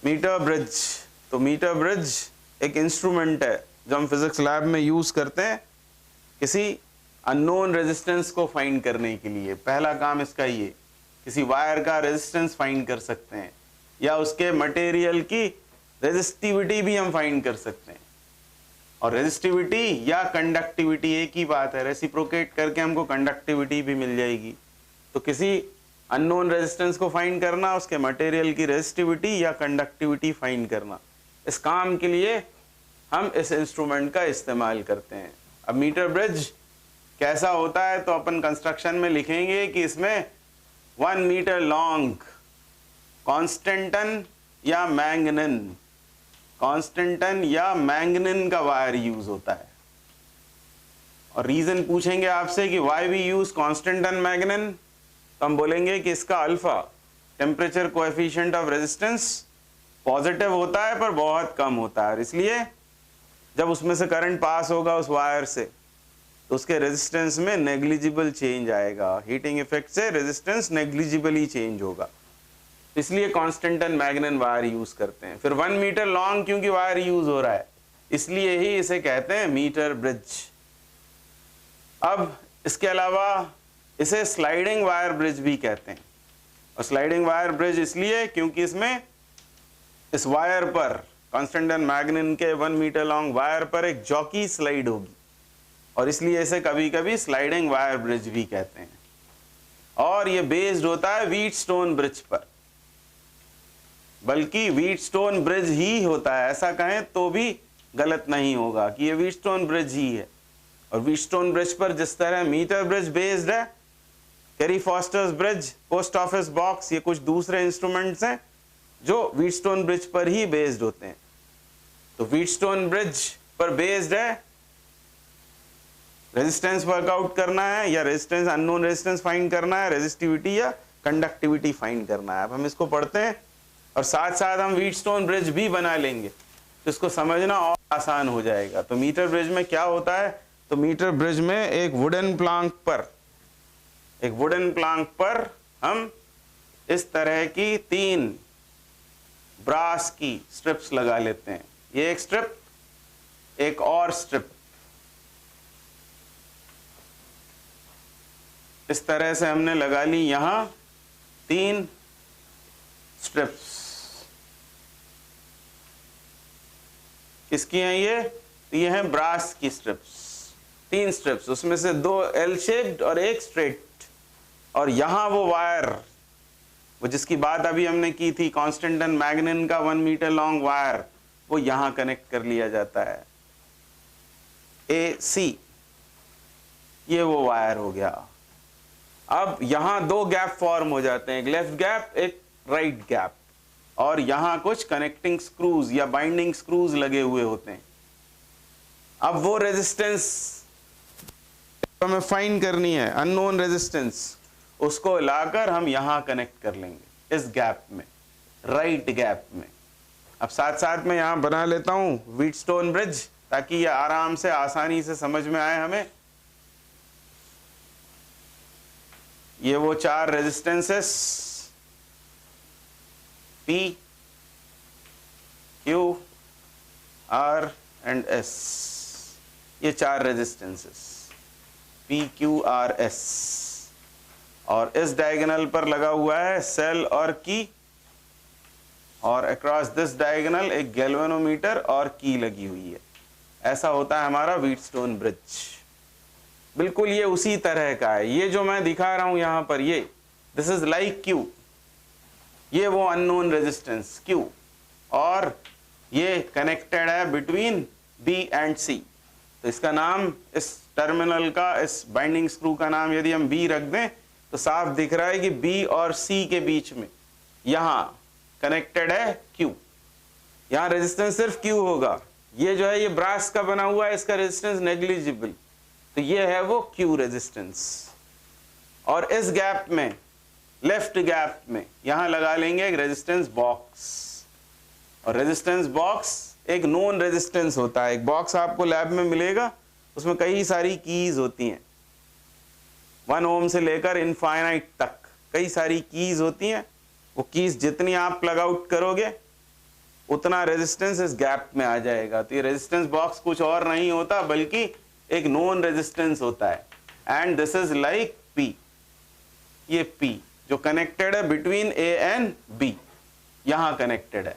Metre bridge. तो metre bridge एक instrument है जो हम फिजिक्स लैब में यूज करते हैं किसी अननोन रेजिस्टेंस को फाइंड करने के लिए। पहला काम इसका ये, किसी वायर का रेजिस्टेंस फाइंड कर सकते हैं या उसके मटेरियल की रेजिस्टिविटी भी हम फाइंड कर सकते हैं। और रेजिस्टिविटी या कंडक्टिविटी एक ही बात है, रेसिप्रोकेट करके हमको कंडक्टिविटी भी मिल जाएगी। तो किसी अननोन रेजिस्टेंस को फाइंड करना, उसके मटेरियल की रेजिस्टिविटी या कंडक्टिविटी फाइंड करना, इस काम के लिए हम इस इंस्ट्रूमेंट का इस्तेमाल करते हैं। अब मीटर ब्रिज कैसा होता है, तो अपन कंस्ट्रक्शन में लिखेंगे कि इसमें 1 मीटर लॉन्ग कॉन्स्टेंटन या मैंगनीन, कॉन्स्टेंटन या मैंगनीन का वायर यूज होता है। और रीजन पूछेंगे आपसे कि why we use constantan manganin, तो हम बोलेंगे कि इसका alpha temperature coefficient of resistance positive होता है पर बहुत कम होता है, और इसलिए जब उसमें से करंट पास होगा उस वायर से तो उसके रेजिस्टेंस में नेग्लिजिबल चेंज आएगा। हीटिंग इफेक्ट से रेजिस्टेंस नेग्लिजिबली चेंज होगा, इसलिए कॉन्स्टेंटन मैग्नेन वायर यूज करते हैं। फिर 1 मीटर लॉन्ग क्योंकि वायर यूज हो रहा है, इसलिए ही इसे कहते हैं मीटर ब्रिज। अब इसके अलावा इसे स्लाइडिंग वायर ब्रिज भी कहते हैं। और स्लाइडिंग वायर ब्रिज इसलिए क्योंकि इसमें इस वायर पर, कॉन्स्टेंटन मैग्नेन के 1 मीटर लॉन्ग वायर पर एक जॉकी स्लाइड होगी, और इसलिए इसे कभी कभी स्लाइडिंग वायर ब्रिज भी कहते हैं। और ये बेस्ड होता है व्हीटस्टोन ब्रिज पर, बल्कि व्हीटस्टोन ब्रिज ही होता है, ऐसा कहें तो भी गलत नहीं होगा कि ये व्हीटस्टोन ब्रिज ही है। और व्हीटस्टोन ब्रिज पर जिस तरह मीटर ब्रिज बेस्ड है, carry fosters bridge, post office box, ये कुछ दूसरे इंस्ट्रूमेंट्स हैं जो व्हीटस्टोन ब्रिज पर ही बेस्ड होते हैं। तो व्हीटस्टोन ब्रिज पर बेस्ड है, रेजिस्टेंस वर्कआउट करना है या रेजिस्टेंस, अननोन रेजिस्टेंस फाइंड करना है, रेजिस्टिविटी या कंडक्टिविटी फाइंड करना है। अब हम इसको पढ़ते हैं और साथ साथ हम व्हीटस्टोन ब्रिज भी बना लेंगे, तो इसको समझना और आसान हो जाएगा। तो मीटर ब्रिज में क्या होता है, तो मीटर ब्रिज में एक वुडन प्लांक पर हम इस तरह की 3 ब्रास की स्ट्रिप्स लगा लेते हैं। ये एक स्ट्रिप, एक और स्ट्रिप, इस तरह से हमने लगा ली यहां 3 स्ट्रिप्स। किसकी हैं ये हैं ब्रास की स्ट्रिप्स, 3 स्ट्रिप्स, उसमें से 2 एल शेप्ड और एक स्ट्रेट। और यहां वो वायर, वो जिसकी बात अभी हमने की थी, कॉन्स्टेंटन मैग्नेन का 1 मीटर लॉन्ग वायर, वो यहां कनेक्ट कर लिया जाता है। AC ये वो वायर हो गया। अब यहां 2 गैप फॉर्म हो जाते हैं, एक लेफ्ट गैप, एक राइट गैप, और यहां कुछ कनेक्टिंग स्क्रूज या बाइंडिंग स्क्रूज लगे हुए होते हैं। अब वो रेजिस्टेंस हमें फाइंड करनी है, अननोन रेजिस्टेंस, उसको लाकर हम यहां कनेक्ट कर लेंगे इस गैप में, राइट गैप में। अब साथ साथ में यहां बना लेता हूं व्हीटस्टोन ब्रिज, ताकि ये आराम से, आसानी से समझ में आए हमें। ये वो 4 resistances P, Q, R and S, ये 4 resistances P, Q, R, S। और इस डायगोनल पर लगा हुआ है सेल और की, और अक्रॉस दिस डायगोनल एक गैल्वेनोमीटर और की लगी हुई है। ऐसा होता है हमारा व्हीटस्टोन ब्रिज। बिल्कुल ये उसी तरह का है। ये जो मैं दिखा रहा हूं यहां पर, ये दिस इज लाइक Q, ये वो अननोन रेजिस्टेंस Q, और ये कनेक्टेड है बिटवीन B एंड C। तो इसका नाम, इस टर्मिनल का, इस बाइंडिंग स्क्रू का नाम यदि हम B रख दें तो साफ दिख रहा है कि B और C के बीच में यहां कनेक्टेड है Q। यहां रेजिस्टेंस सिर्फ Q होगा। ये जो है ये ब्रास का बना हुआ है, इसका रेजिस्टेंस नेग्लिजिबल, तो ये है वो Q रेजिस्टेंस। और इस गैप में, लेफ्ट गैप में, यहां लगा लेंगे एक रेजिस्टेंस बॉक्स। और रेजिस्टेंस बॉक्स एक नोन रेजिस्टेंस होता है। एक बॉक्स आपको लैब में मिलेगा, उसमें कई सारी कीज होती हैं, 1 ओम से लेकर इनफाइनाइट तक कई सारी कीज होती हैं। वो कीज जितनी आप प्लग आउट करोगे उतना रेजिस्टेंस इस गैप में आ जाएगा। तो ये रेजिस्टेंस बॉक्स कुछ और नहीं होता बल्कि एक नोन रेजिस्टेंस होता है, and this is like P। ये P जो कनेक्टेड है बिटवीन A एंड B, यहां कनेक्टेड है।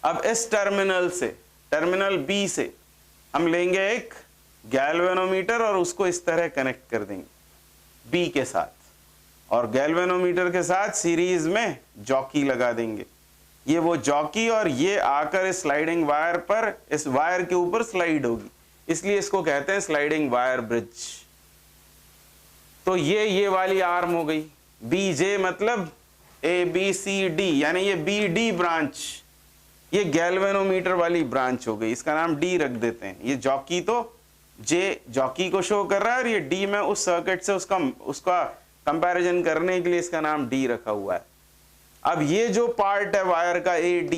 अब इस टर्मिनल से, टर्मिनल B से हम लेंगे एक गैल्वेनोमीटर और उसको इस तरह कनेक्ट कर देंगे B के साथ, और गैल्वेनोमीटर के साथ सीरीज में जॉकी लगा देंगे। ये वो जॉकी और ये आकर इस स्लाइडिंग वायर पर, इस वायर के ऊपर स्लाइड होगी, इसलिए इसको कहते हैं स्लाइडिंग वायर ब्रिज। तो ये वाली आर्म हो गई BJ, मतलब ABCD, यानी ये BD ब्रांच, ये गैल्वेनोमीटर वाली ब्रांच हो गई, इसका नाम D रख देते हैं। ये जॉकी तो J जॉकी को शो कर रहा है और ये D में उस सर्किट से उसका कंपैरिजन करने के लिए इसका नाम D रखा हुआ है। अब ये जो पार्ट है वायर का AD,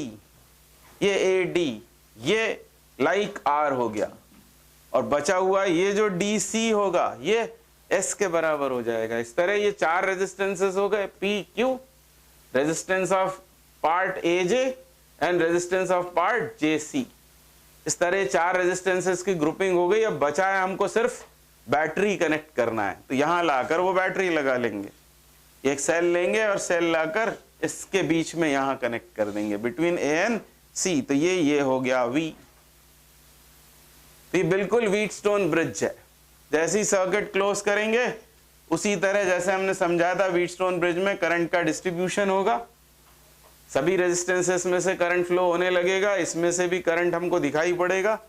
ये AD ये लाइक R हो गया, और बचा हुआ ये जो DC होगा ये S के बराबर हो जाएगा। इस तरह ये चार रेजिस्टेंसेस हो गए, PQ, resistance of part AJ and resistance of part JC। इस तरह चार रेजिस्टेंसेस की ग्रुपिंग हो गई। अब बचा है हमको सिर्फ बैटरी कनेक्ट करना है, तो यहां लाकर वो बैटरी लगा लेंगे, एक सेल लेंगे और सेल लाकर इसके बीच में यहां कनेक्ट कर देंगे बिटवीन A एंड C। तो ये हो गया V। तो ये बिल्कुल व्हीटस्टोन ब्रिज है। जैसे ही सर्किट क्लोज करेंगे उसी तरह जैसे हमने समझाया था व्हीटस्टोन ब्रिज में करंट का डिस्ट्रीब्यूशन होगा, सभी रेजिस्टेंसेस में से करंट फ्लो होने लगेगा, इसमें से भी करंट हमको दिखाई पड़ेगा।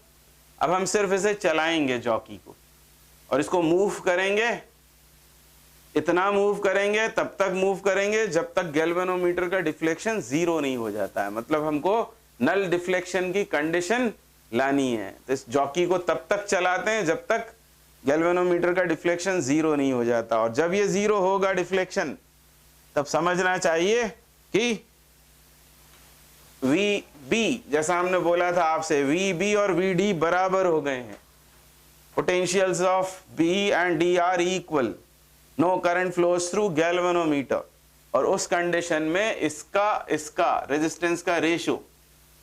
अब हम सिर्फ इसे चलाएंगे जॉकी को और इसको मूव करेंगे, इतना मूव करेंगे, तब तक मूव करेंगे जब तक गैल्वेनोमीटर का डिफ्लेक्शन 0 नहीं हो जाता है। मतलब हमको नल डिफ्लेक्शन की कंडीशन लानी है। तो इस जॉकी को तब तक चलाते हैं जब तक गैल्वेनोमीटर का डिफ्लेक्शन 0 नहीं हो जाता, और जब ये 0 होगा डिफ्लेक्शन, तब समझना चाहिए कि VB, जैसा हमने बोला था आपसे, VB और VD बराबर हो गए हैं। Potentials of B and D are equal, no current flows through galvanometer, और उस कंडीशन में इसका रेजिस्टेंस का ratio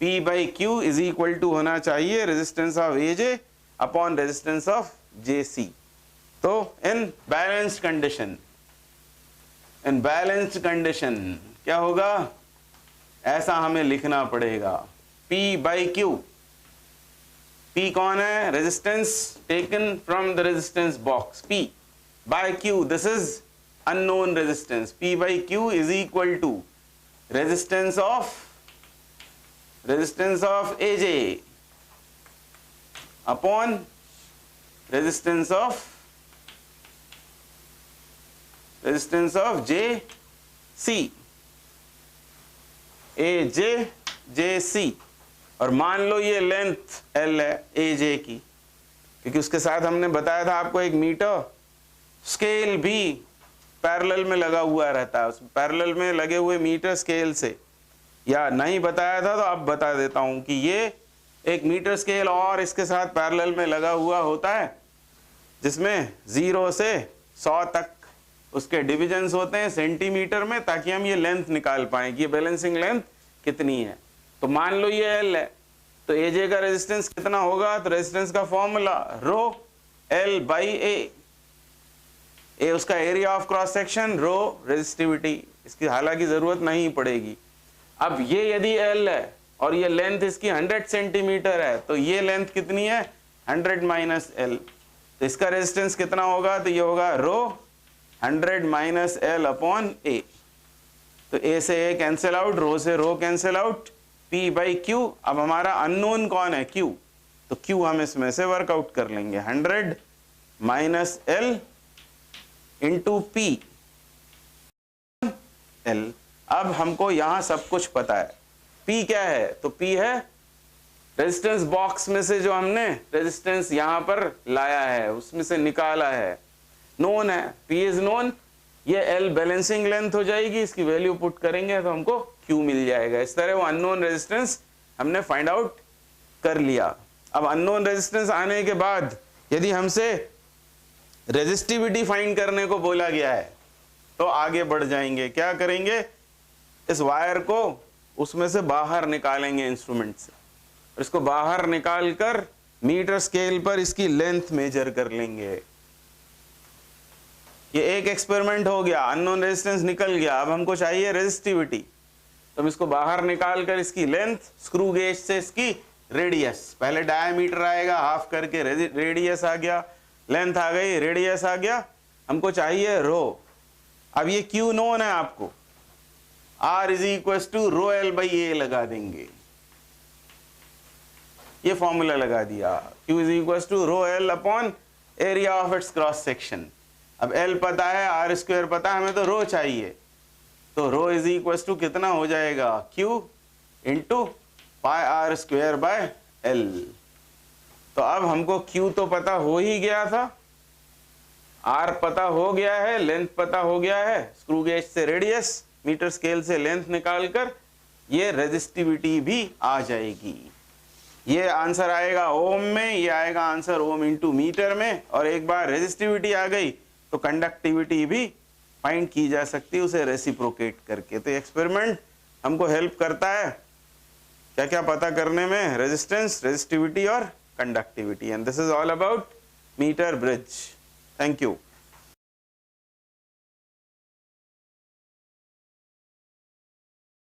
P/Q is equal to होना चाहिए resistance of AJ upon resistance of JC। तो इन बैलेंस्ड कंडीशन क्या होगा, ऐसा हमें लिखना पड़ेगा, P/Q। P कौन है, resistance taken from the resistance box, P/Q, this is unknown resistance. P/Q is equal to resistance of AJ upon resistance of JC, AJ JC। और मान लो ये लेंथ L है AJ की, क्योंकि उसके साथ हमने बताया था आपको एक मीटर स्केल भी पैरेलल में लगा हुआ रहता है। उस पैरेलल में लगे हुए मीटर स्केल से, या नहीं बताया था तो अब बता देता हूं कि ये एक मीटर स्केल और इसके साथ पैरेलल में लगा हुआ होता है, जिसमें 0 से 100 तक उसके डिविजन्स होते हैं सेंटीमीटर में, ताकि हम ये लेंथ निकाल पाएं कि ये बैलेंसिंग लेंथ कितनी है। तो मान लो ये L है, तो AJ का रेजिस्टेंस कितना होगा, तो रेजिस्टेंस का फॉर्मूला रो L/A, A उसका area of cross section, rho resistivity, इसकी हालांकि जरूरत नहीं पड़ेगी। अब ये यदि L है और ये लेंथ इसकी 100 सेंटीमीटर है, तो ये लेंथ कितनी है, 100 माइनस L। तो इसका रेजिस्टेंस कितना होगा, तो ये होगा रो 100 माइनस L अपॉन A। तो A से A कैंसिल आउट, रो से रो कैंसिल आउट, P/Q। अब हमारा अननोन कौन है, Q, तो Q हम इसमें से वर्कआउट कर लेंगे, 100 minus L into P L। अब हमको यहां सब कुछ पता है। P क्या है, तो P है रेजिस्टेंस बॉक्स में से जो हमने रेजिस्टेंस यहां पर लाया है उसमें से निकाला है, नोन है, P इज नोन। ये L बैलेंसिंग लेंथ हो जाएगी, इसकी वैल्यू पुट करेंगे तो हमको Q मिल जाएगा। इस तरह वो अननोन रेजिस्टेंस हमने फाइंड आउट कर लिया। अब अननोन रेजिस्टेंस आने के बाद यदि हमसे रेजिस्टिविटी फाइंड करने को बोला गया है, तो आगे बढ़ जाएंगे। क्या करेंगे, इस वायर को उसमें से बाहर निकालेंगे इंस्ट्रूमेंट से, और इसको बाहर निकाल कर मीटर स्केल पर इसकी लेंथ मेजर कर लेंगे। ये एक एक्सपेरिमेंट हो गया, अननोन रेजिस्टेंस निकल गया। अब हमको चाहिए रेजिस्टिविटी, तो हम इसको बाहर निकाल कर इसकी लेंथ, स्क्रू गेज से इसकी रेडियस, पहले डायमीटर आएगा, हाफ करके रेडियस आ गया, लेंथ आ गई, रेडियस आ गया, हमको चाहिए रो। अब ये क्यू नोन है आपको, R is equal to rho L by A लगा देंगे, ये फॉर्मूला लगा दिया, Q is equal to rho L upon area of its cross section. अब L पता है, R स्क्वायर पता है, हमें तो रो चाहिए, तो रो इज इक्वल टू कितना हो जाएगा, Q into pi R square by L। तो अब हमको Q तो पता हो ही गया था, R पता हो गया है, लेंथ पता हो गया है, स्क्रू गेज से रेडियस, मीटर स्केल से लेंथ निकालकर ये रेजिस्टिविटी भी आ जाएगी। ये आंसर आएगा ओम में, ये आएगा आंसर ओम इंटू मीटर में, और एक बार रेजिस्टिविटी आ गई तो कंडक्टिविटी भी फाइंड की जा सकती है उसे रेसिप्रोकेट करके। तो एक्सपेरिमेंट हमको हेल्प करता है क्या क्या पता करने में, रेजिस्टेंस, रेजिस्टिविटी और conductivity. And this is all about metre bridge. Thank you.